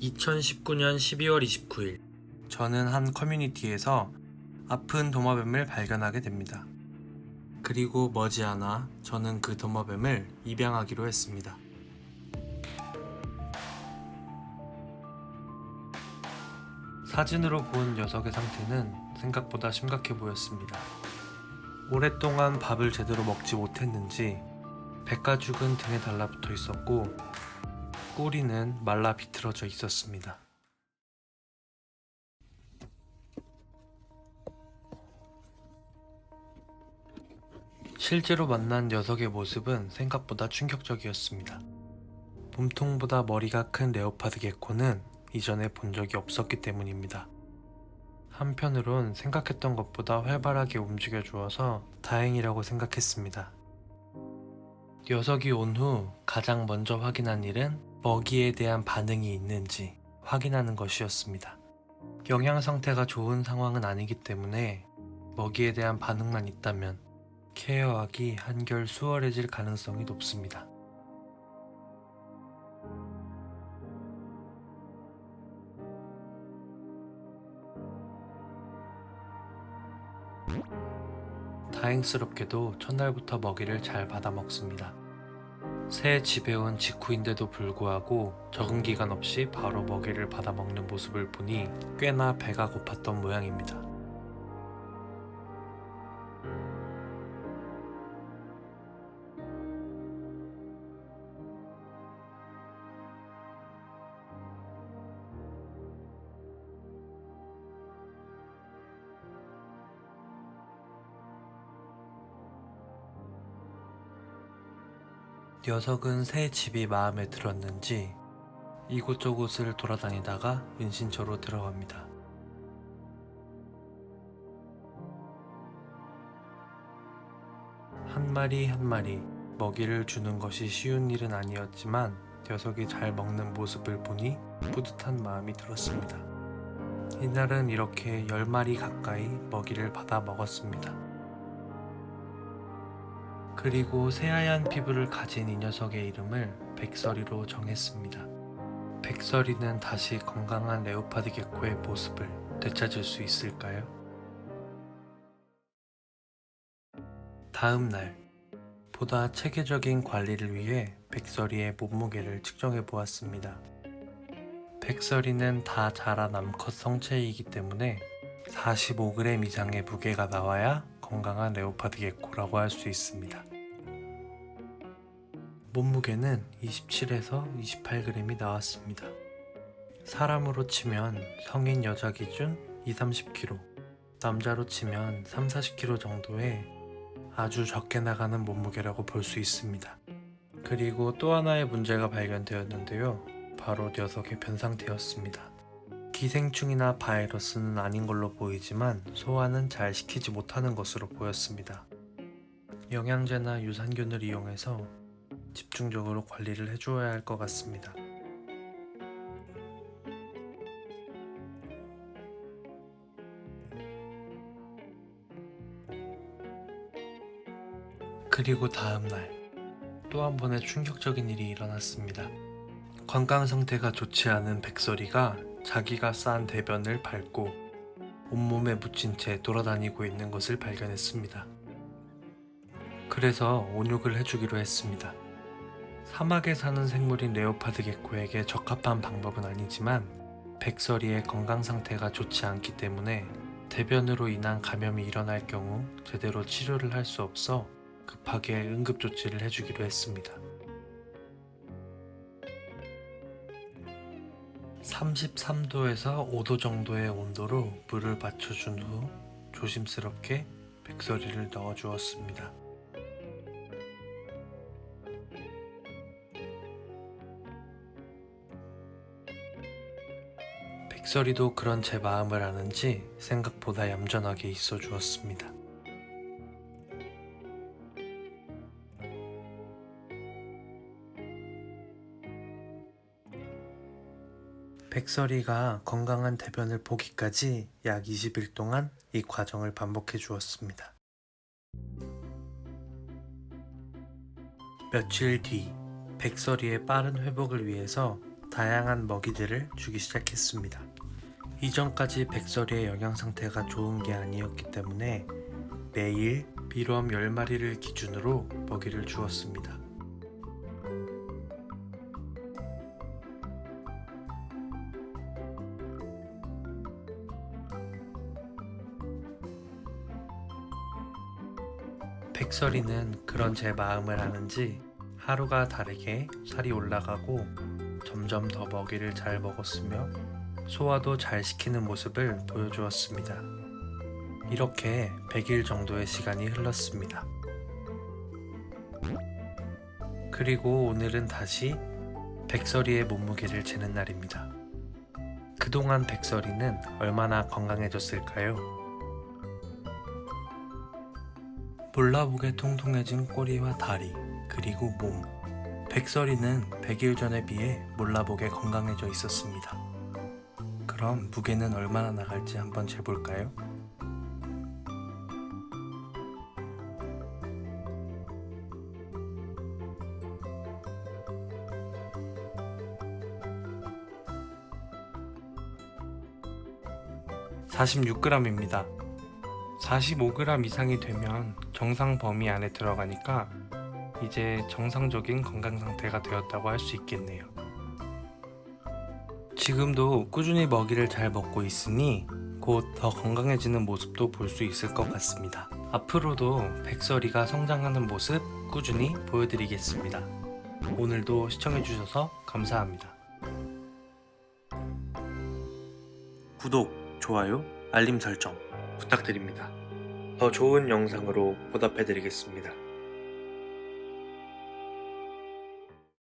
2019년 12월 29일 저는 한 커뮤니티에서 아픈 도마뱀을 발견하게 됩니다. 그리고 머지않아 저는 그 도마뱀을 입양하기로 했습니다. 사진으로 본 녀석의 상태는 생각보다 심각해 보였습니다. 오랫동안 밥을 제대로 먹지 못했는지 백가죽은 등에 달라붙어 있었고 꼬리는 말라 비틀어져 있었습니다. 실제로 만난 녀석의 모습은 생각보다 충격적이었습니다. 몸통보다 머리가 큰 레오파드 게코는 이전에 본 적이 없었기 때문입니다. 한편으론 생각했던 것보다 활발하게 움직여 주어서 다행이라고 생각했습니다. 녀석이 온 후 가장 먼저 확인한 일은 먹이에 대한 반응이 있는지 확인하는 것이었습니다. 영양 상태가 좋은 상황은 아니기 때문에 먹이에 대한 반응만 있다면 케어하기 한결 수월해질 가능성이 높습니다. 다행스럽게도 첫날부터 먹이를 잘 받아 먹습니다. 새 집에 온 직후인데도 불구하고 적응 기간 없이 바로 먹이를 받아 먹는 모습을 보니 꽤나 배가 고팠던 모양입니다. 녀석은 새 집이 마음에 들었는지 이곳저곳을 돌아다니다가 은신처로 들어갑니다. 한 마리 한 마리 먹이를 주는 것이 쉬운 일은 아니었지만 녀석이 잘 먹는 모습을 보니 뿌듯한 마음이 들었습니다. 이날은 이렇게 10마리 가까이 먹이를 받아 먹었습니다. 그리고 새하얀 피부를 가진 이 녀석의 이름을 백설이로 정했습니다. 백설이는 다시 건강한 레오파드 게코의 모습을 되찾을 수 있을까요? 다음 날, 보다 체계적인 관리를 위해 백설이의 몸무게를 측정해 보았습니다. 백설이는 다 자란 암컷 성체이기 때문에 45g 이상의 무게가 나와야 건강한 레오파드 게코라고 할 수 있습니다. 몸무게는 27에서 28g이 나왔습니다. 사람으로 치면 성인 여자 기준 20-30kg, 남자로 치면 30-40kg 정도의 아주 적게 나가는 몸무게라고 볼 수 있습니다. 그리고 또 하나의 문제가 발견되었는데요. 바로 녀석의 변 상태였습니다. 기생충이나 바이러스는 아닌 걸로 보이지만 소화는 잘 시키지 못하는 것으로 보였습니다. 영양제나 유산균을 이용해서 집중적으로 관리를 해주어야 할 것 같습니다. 그리고 다음날 또 한 번의 충격적인 일이 일어났습니다. 건강 상태가 좋지 않은 백설이가 자기가 싼 대변을 밟고 온몸에 묻힌 채 돌아다니고 있는 것을 발견했습니다. 그래서 온욕을 해주기로 했습니다. 사막에 사는 생물인 레오파드 게코에게 적합한 방법은 아니지만 백설이의 건강 상태가 좋지 않기 때문에 대변으로 인한 감염이 일어날 경우 제대로 치료를 할 수 없어 급하게 응급조치를 해주기로 했습니다. 33도에서 5도 정도의 온도로 물을 받쳐준 후 조심스럽게 백설이를 넣어주었습니다. 백설이도 그런 제 마음을 아는지 생각보다 얌전하게 있어 주었습니다. 백설이가 건강한 대변을 보기까지 약 20일 동안 이 과정을 반복해 주었습니다. 며칠 뒤 백설이의 빠른 회복을 위해서 다양한 먹이들을 주기 시작했습니다. 이전까지 백설이의 영양 상태가 좋은 게 아니었기 때문에 매일 비료함 10마리를 기준으로 먹이를 주었습니다. 백설이는 그런 제 마음을 아는지 하루가 다르게 살이 올라가고 점점 더 먹이를 잘 먹었으며 소화도 잘 시키는 모습을 보여주었습니다. 이렇게 100일 정도의 시간이 흘렀습니다. 그리고 오늘은 다시 백설이의 몸무게를 재는 날입니다. 그동안 백설이는 얼마나 건강해졌을까요? 몰라보게 통통해진 꼬리와 다리, 그리고 몸. 백설이는 100일 전에 비해 몰라보게 건강해져 있었습니다. 그럼 무게는 얼마나 나갈지 한번 재볼까요? (46g입니다) 45g 이상이 되면 정상 범위 안에 들어가니까 이제 정상적인 건강 상태가 되었다고 할 수 있겠네요. 지금도 꾸준히 먹이를 잘 먹고 있으니 곧 더 건강해지는 모습도 볼 수 있을 것 같습니다. 앞으로도 백설이가 성장하는 모습 꾸준히 보여드리겠습니다. 오늘도 시청해주셔서 감사합니다. 구독, 좋아요, 알림 설정 부탁드립니다. 더 좋은 영상으로 보답해드리겠습니다.